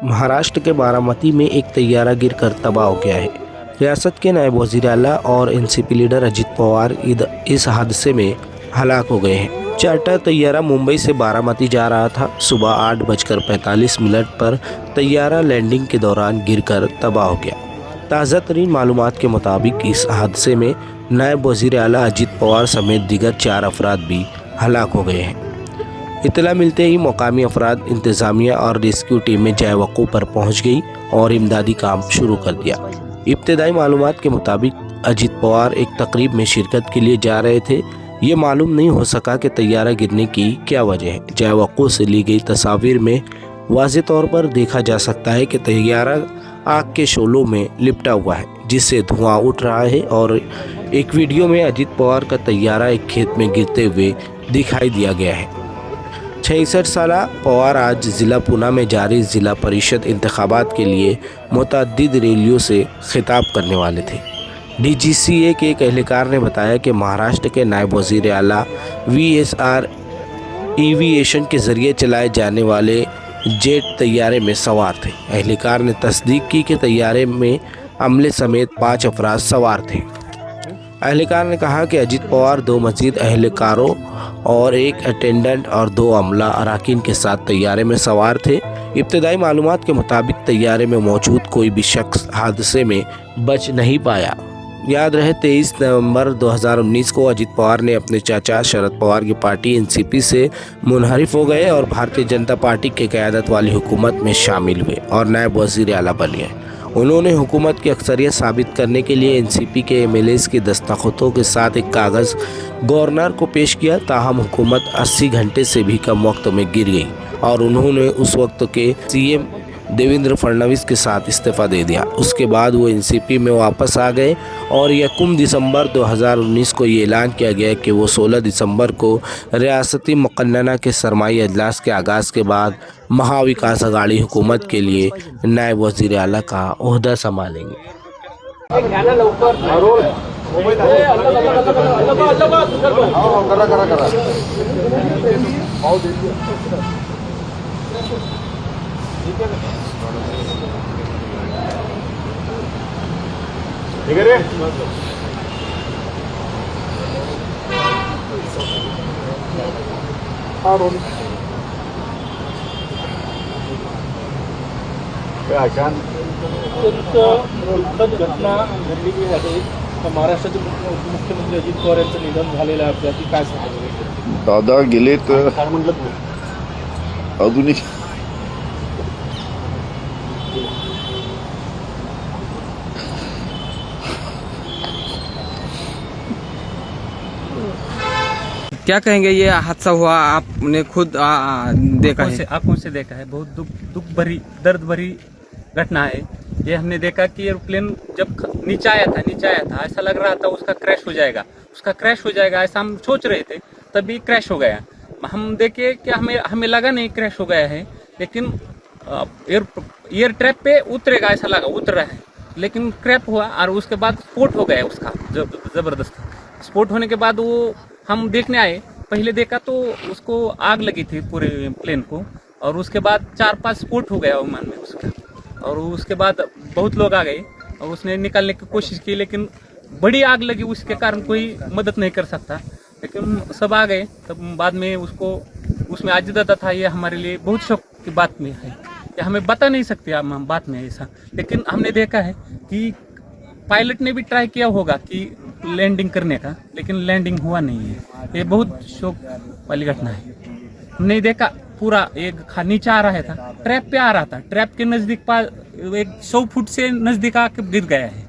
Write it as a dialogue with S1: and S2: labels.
S1: महाराष्ट्र के बारामती में एक तैयारा गिरकर तबाह हो गया है। रियासत के नायब वज़ीर आला और एनसीपी लीडर अजित पवार इस हादसे में हलाक हो गए हैं। चार्टर तैयारा मुंबई से बारामती जा रहा था। सुबह 8:45 पर तैयारा लैंडिंग के दौरान गिरकर तबाह हो गया। ताज़ा तरीन मालूमात के मुताबिक इस हादसे में नायब वज़ीर आला अजित पवार समेत दीगर 4 अफराद भी हलाक हो गए हैं। इत्तला मिलते ही मकामी अफराद, इंतज़ामिया और रेस्क्यू टीमें जय वक़ूफ़ पर पहुंच गई और इमदादी काम शुरू कर दिया। इब्तदाई मालूमात के मुताबिक अजित पवार एक तकरीब में शिरकत के लिए जा रहे थे। ये मालूम नहीं हो सका कि तैयारा गिरने की क्या वजह है। जय वक़ूफ़ से ली गई तस्वीर में वाज़ेह तौर पर देखा जा सकता है कि तैयारा आग के शोलों में लिपटा हुआ है, जिससे धुआं उठ रहा है। और एक वीडियो में अजित पवार का तैयारा एक खेत में गिरते हुए दिखाई दिया गया है। 66 साला पवार आज ज़िला पूना में जारी ज़िला परिषद इंतखाबात के लिए मुतअद्दिद रैलियों से खिताब करने वाले थे। डीजीसीए के एक एहलकार ने बताया कि महाराष्ट्र के नायब वज़ीर आला VSR एविएशन के ज़रिए चलाए जाने वाले जेट तैयारे में सवार थे। एहलकार ने तस्दीक की कि तैयारे में अमले समेत 5 अफराद सवार थे। एहलकार ने कहा कि अजित पवार 2 मज़ीद एहलकारों और एक अटेंडेंट और 2 अमला अराकीन के साथ तैयारे में सवार थे। इब्तदाई मालूमात के मुताबिक तैयारे में मौजूद कोई भी शख्स हादसे में बच नहीं पाया। याद रहे 23 नवंबर 2019 को अजित पवार ने अपने चाचा शरद पवार की पार्टी एनसीपी से मुनहरिफ हो गए और भारतीय जनता पार्टी की क़यादत वाली हुकूमत में शामिल हुए और नायब वज़ीर आला बने। उन्होंने हुकूमत की अक्सरियत साबित करने के लिए एनसीपी के एमएलएस के दस्तखतों के साथ एक कागज़ गवर्नर को पेश किया। ताहम हुकूमत 80 घंटे से भी कम वक्त में गिर गई और उन्होंने उस वक्त के सीएम देवेंद्र फडणवीस के साथ इस्तीफ़ा दे दिया। उसके बाद वो एनसीपी में वापस आ गए और 1 दिसंबर 2019 को ये ऐलान किया गया कि वो 16 दिसंबर को रियासती मुक़न्नना के सरमाई अजलास के आगाज़ के बाद महाविकास अघाड़ी हुकूमत के लिए नायब वज़ीर आला का ओहदा संभालेंगे।
S2: ठीक है रे।
S3: दुःखद घटना घडलेली आहे. महाराष्ट्राचे मुख्यमंत्री अजित पवार यांचं निधन झालेलं आहे. आपल्याला काय सांगायचं?
S2: दादा गेलेत काय म्हटलं अजूनही
S4: क्या कहेंगे? ये हादसा हुआ, आपने खुद देखा है?
S3: आंखों से देखा है। बहुत दुख भरी, दर्द भरी घटना है। ये हमने देखा कि एरोप्लेन जब नीचे आया था ऐसा लग रहा था उसका क्रैश हो जाएगा, ऐसा हम सोच रहे थे, तभी क्रैश हो गया। हम देखे कि हमें लगा नहीं क्रैश हो गया है, लेकिन एयर ट्रैप पे उतरेगा ऐसा लगा, उतर रहा है, लेकिन क्रैश हुआ और उसके बाद स्फोट हो गया उसका जबरदस्त। स्फोट होने के बाद वो हम देखने आए, पहले देखा तो उसको आग लगी थी पूरे प्लेन को, और उसके बाद 4-5 स्फोट हो गया विमान में उसका, और उसके बाद बहुत लोग आ गए और उसने निकालने की कोशिश की, लेकिन बड़ी आग लगी, उसके कारण कोई मदद नहीं कर सकता, लेकिन सब आ गए। तब बाद में उसको उसमें आजिज़ था। ये हमारे लिए बहुत शौक की बात में है कि हमें बता नहीं सकते हम बात में ऐसा, लेकिन हमने देखा है कि पायलट ने भी ट्राई किया होगा कि लैंडिंग करने का, लेकिन लैंडिंग हुआ नहीं है। ये बहुत शौक वाली घटना है। हमने देखा पूरा एक नीचे आ रहा था, ट्रैप पे आ रहा था, ट्रैप के नज़दीक एक 100 फुट से नज़दीक आके गिर गया है।